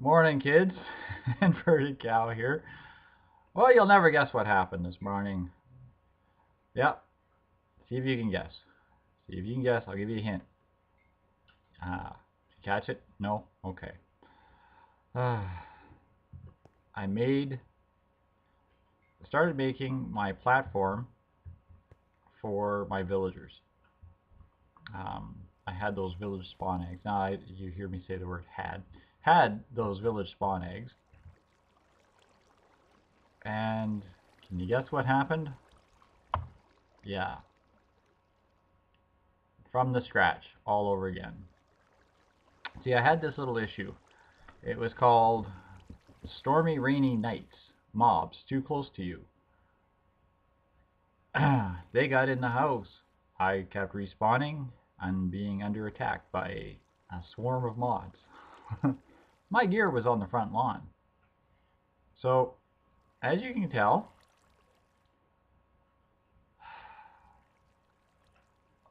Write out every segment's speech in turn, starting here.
Morning, kids. Inverted cow here. Well, you'll never guess what happened this morning. Yep. See if you can guess. See if you can guess. I'll give you a hint. Did you catch it? No? Okay. I started making my platform for my villagers. I had those village spawn eggs. Now, you hear me say the word had. Had those village spawn eggs. And can you guess what happened? Yeah. From the scratch, all over again. See, I had this little issue. It was called Stormy Rainy Nights. Mobs too close to you. They got in the house. I kept respawning and being under attack by a swarm of mods. My gear was on the front lawn. So, as you can tell,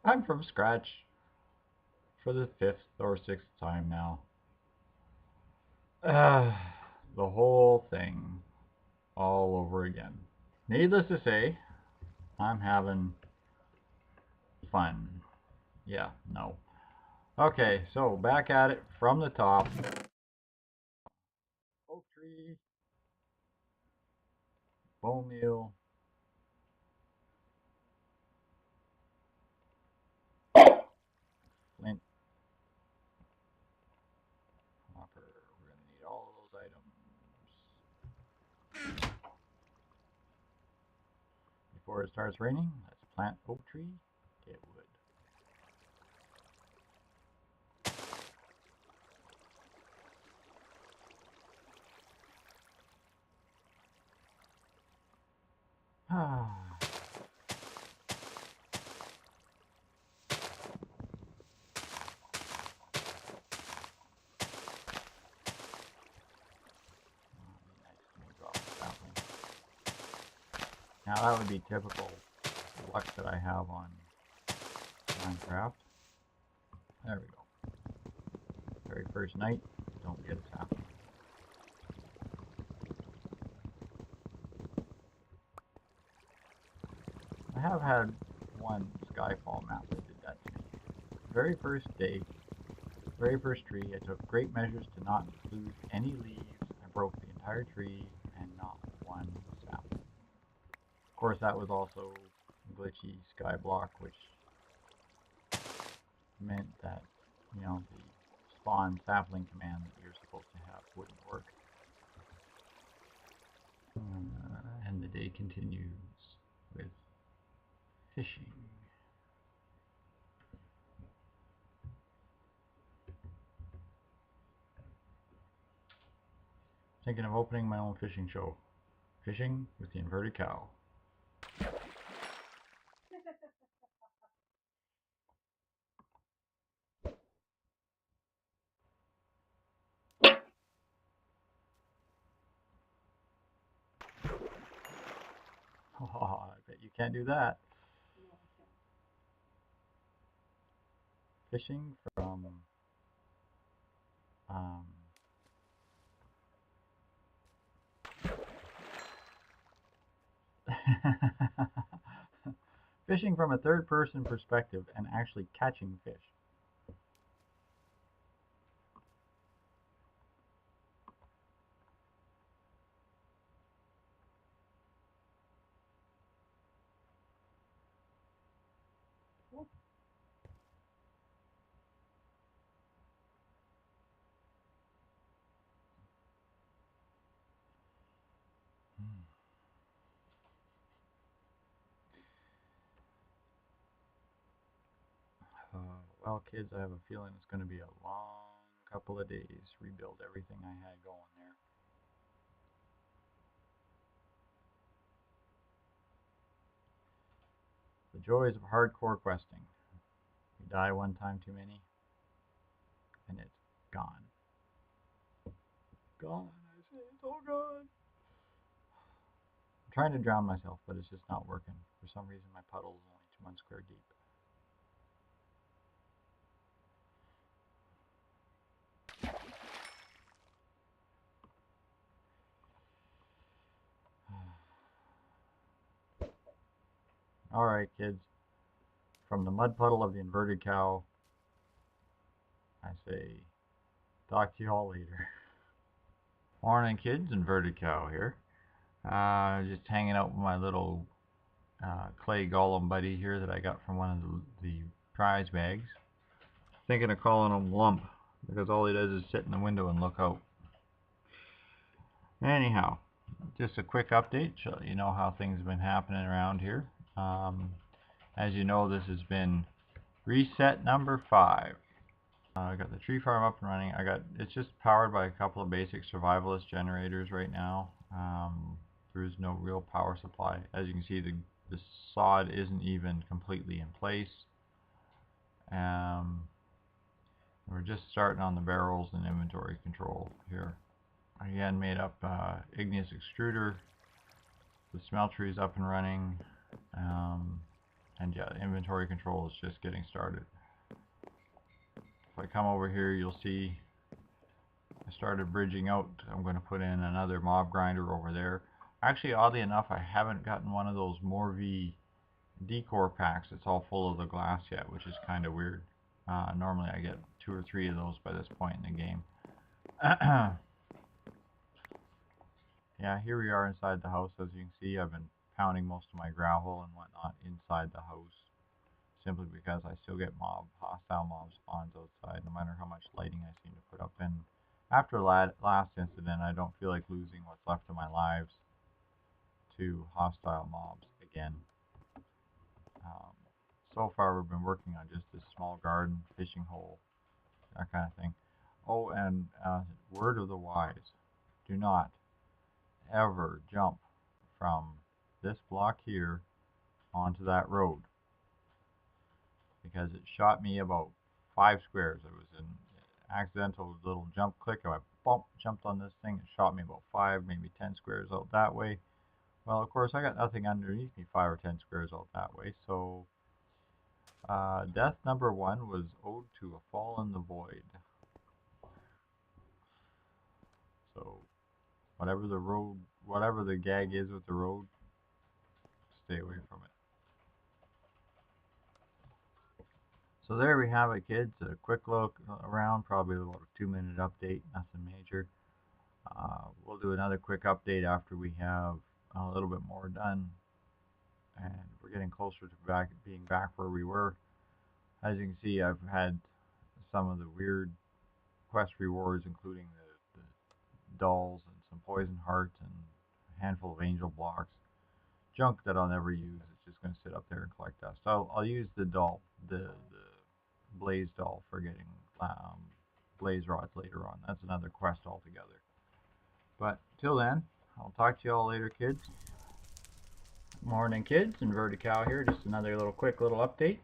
I'm from scratch for the 5th or 6th time now. The whole thing all over again. Needless to say, I'm having fun. Yeah, no. Okay, so back at it from the top. Oak tree, bone meal, flint, copper. We're going to need all of those items. Before it starts raining, let's plant oak tree, get wood. Ah. Now that would be typical luck that I have on Minecraft. There we go. Very first night, don't get a sapling. I have had one Skyfall map that did that to me. Very first day, very first tree, I took great measures to not lose any leaves. I broke the entire tree and not one sapling. Of course, that was also glitchy skyblock, which meant that, you know, the spawn sapling command that you're supposed to have wouldn't work. And the day continues with fishing. Thinking of opening my own fishing show. Fishing with the inverted cow. Oh, I bet you can't do that. Fishing from fishing from a third-person perspective and actually catching fish. Well, kids, I have a feeling it's going to be a long couple of days to rebuild everything I had going there. The joys of hardcore questing. You die one time too many, and it's gone. Gone, I say, it's all gone. I'm trying to drown myself, but it's just not working. For some reason, my puddle is only 2 square deep. Alright kids, from the mud puddle of the inverted cow, I say, talk to you all later. Morning kids, inverted cow here. Just hanging out with my little clay golem buddy here that I got from one of the prize bags. Thinking of calling him Lump, because all he does is sit in the window and look out. Anyhow, just a quick update, so you know how things have been happening around here. As you know, this has been reset number 5. I got the tree farm up and running. It's just powered by a couple of basic survivalist generators right now. There is no real power supply. As you can see, the sod isn't even completely in place. We're just starting on the barrels and inventory control here. Again, made up igneous extruder. The smeltery is up and running. And yeah, inventory control is just getting started. If I come over here, you'll see I started bridging out. I'm going to put in another mob grinder over there. Actually, oddly enough, I haven't gotten one of those Morvie decor packs that's all full of the glass yet, which is kind of weird. Normally I get 2 or 3 of those by this point in the game. Yeah, here we are inside the house. As you can see, I've been pounding most of my gravel and whatnot inside the house, simply because I still get hostile mob spawns outside, no matter how much lighting I seem to put up. And after the last incident, I don't feel like losing what's left of my lives to hostile mobs again. So far, we've been working on just this small garden, fishing hole, that kind of thing. Oh, and word of the wise, do not ever jump from this block here onto that road, because it shot me about 5 squares. It was an accidental little jump click. I went bump, jumped on this thing. It shot me about 5, maybe 10 squares out that way. Well, of course, I got nothing underneath me 5 or 10 squares out that way. So death number 1 was owed to a fall in the void. So whatever the gag is with the road, stay away from it. So there we have it, kids. A quick look around, probably about a 2-minute update, nothing major. We'll do another quick update after we have a little bit more done, and we're getting closer to being back where we were. As you can see, I've had some of the weird quest rewards, including the dolls and some poison hearts and a handful of angel blocks. Junk that I'll never use. It's just going to sit up there and collect dust. I'll use the doll, the blaze doll, for getting blaze rods later on. That's another quest altogether. But till then, I'll talk to you all later, kids. Morning, kids. Inverted Cow here. Just another quick little update.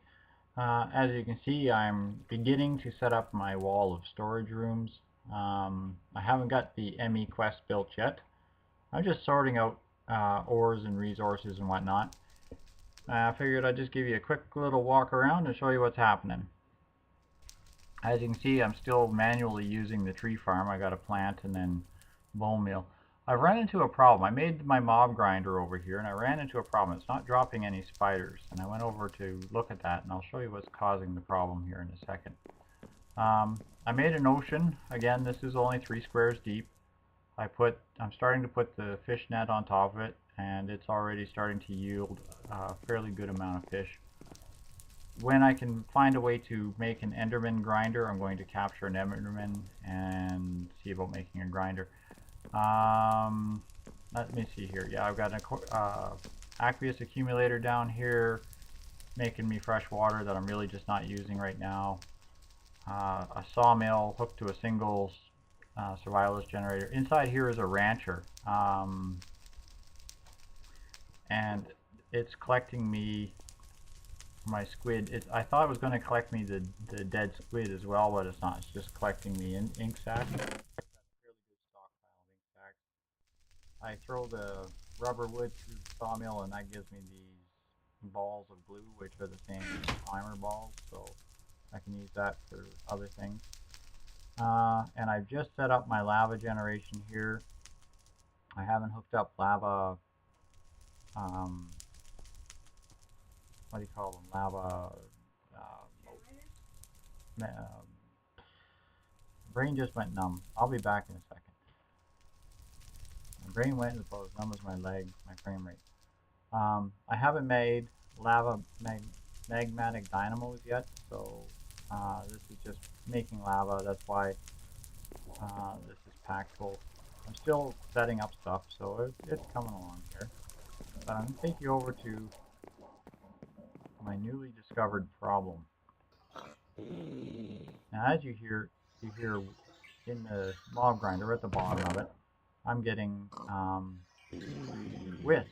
As you can see, I'm beginning to set up my wall of storage rooms. I haven't got the ME quest built yet. I'm just sorting out ores and resources and whatnot. I figured I'd just give you a quick little walk around and show you what's happening. As you can see, I'm still manually using the tree farm. I got a plant and then bone meal. I've run into a problem. I made my mob grinder over here and I ran into a problem. It's not dropping any spiders, and I went over to look at that, and I'll show you what's causing the problem here in a second. I made an ocean. Again, this is only 3 squares deep. I'm starting to put the fish net on top of it, and it's already starting to yield a fairly good amount of fish. When I can find a way to make an Enderman grinder, I'm going to capture an Enderman and see about making a grinder. Let me see here. Yeah, I've got an aqueous accumulator down here making me fresh water that I'm really just not using right now. A sawmill hooked to a single survivalist generator. Inside here is a rancher, and it's collecting me my squid. I thought it was going to collect me the dead squid as well, but it's not. It's just collecting the ink sac. I throw the rubber wood through the sawmill, and that gives me these balls of glue, which are the same as timer balls, so I can use that for other things. And I've just set up my lava generation here. I haven't hooked up lava what do you call them, lava, brain just went numb. I'll be back in a second. My brain went about as numb as my leg, my frame rate. I haven't made lava magmatic dynamos yet, so this is just making lava. That's why this is packed full. I'm still setting up stuff, so it's coming along here. But I'm going to take you over to my newly discovered problem. Now, as you hear in the mob grinder at the bottom of it, I'm getting wisps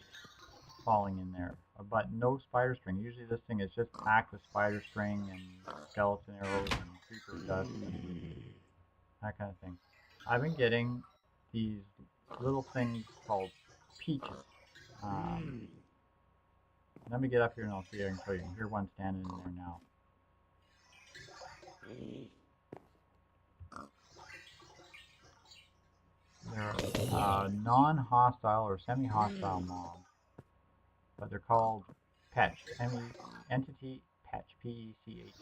falling in there, but no spider string. Usually this thing is just packed with spider string and skeleton arrows and creeper dust and that kind of thing. I've been getting these little things called peaches. Let me get up here and I'll see if I can show you. You can hear one standing in there now. They're non-hostile or semi-hostile mobs, but they're called Petch. Entity Petch. P-E-C-H.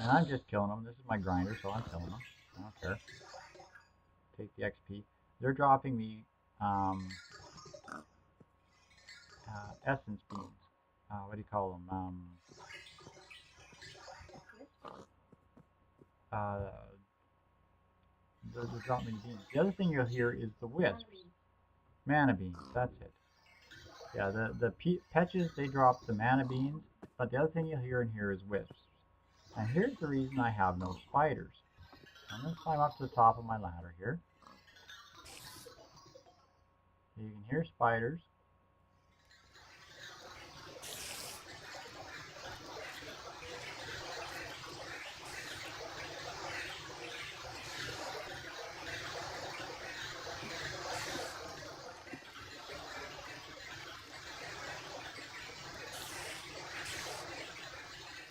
And I'm just killing them. This is my grinder, so I'm killing them. I don't care. Take the XP. They're dropping me essence beans. What do you call them? They're dropping me beans. The other thing you'll hear is the wisps. Mana beans. That's it. Yeah, the Petches, they drop the mana beans, but the other thing you'll hear in here is wisps. And here's the reason I have no spiders. I'm going to climb up to the top of my ladder here. You can hear spiders.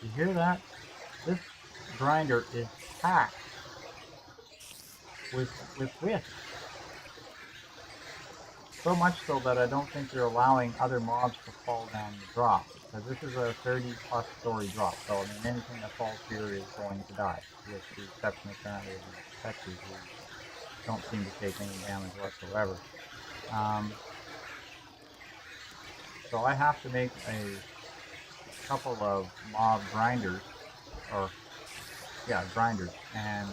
You hear that? This grinder is packed with wisps. So much so that I don't think they're allowing other mobs to fall down the drop. Because this is a 30+ story drop, so I mean anything that falls here is going to die. With the exception apparently of the Petches, who don't seem to take any damage whatsoever. So I have to make a couple of mob grinders, or yeah, grinders, and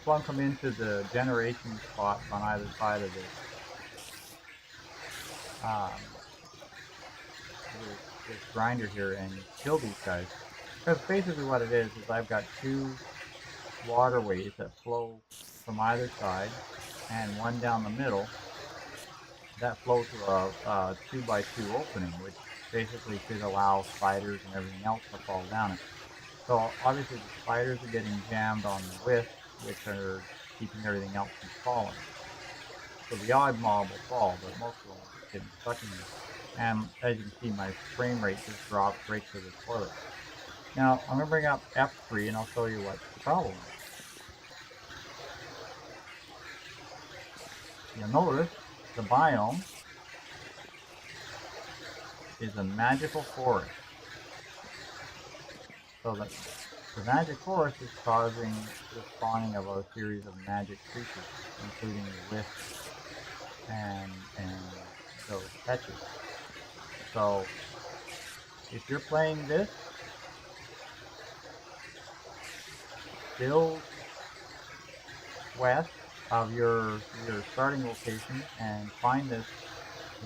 plunk them into the generation spots on either side of this grinder here and kill these guys. Because basically what it is I've got two waterways that flow from either side and one down the middle that flow through a 2x2 opening, which basically should allow spiders and everything else to fall down it. So obviously the spiders are getting jammed on the wisps, which are keeping everything else from falling. So the odd mob will fall, but most of them are getting stuck in there. And as you can see, my frame rate just dropped right to the toilet. Now I'm going to bring up F3 and I'll show you what the problem is. You'll notice the biome is a magical forest. So the magic forest is causing the spawning of a series of magic creatures, including the wisps and those Petches. So if you're playing this, build west of your starting location and find this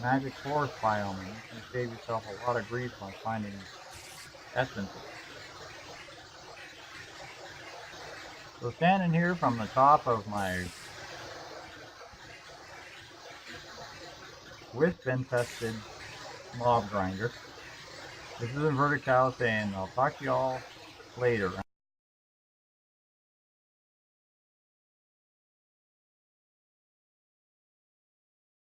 magic forest biome, and you can save yourself a lot of grief on finding essences. So standing here from the top of my wisp-infested mob grinder, this is Inverted Cow saying I'll talk to y'all later.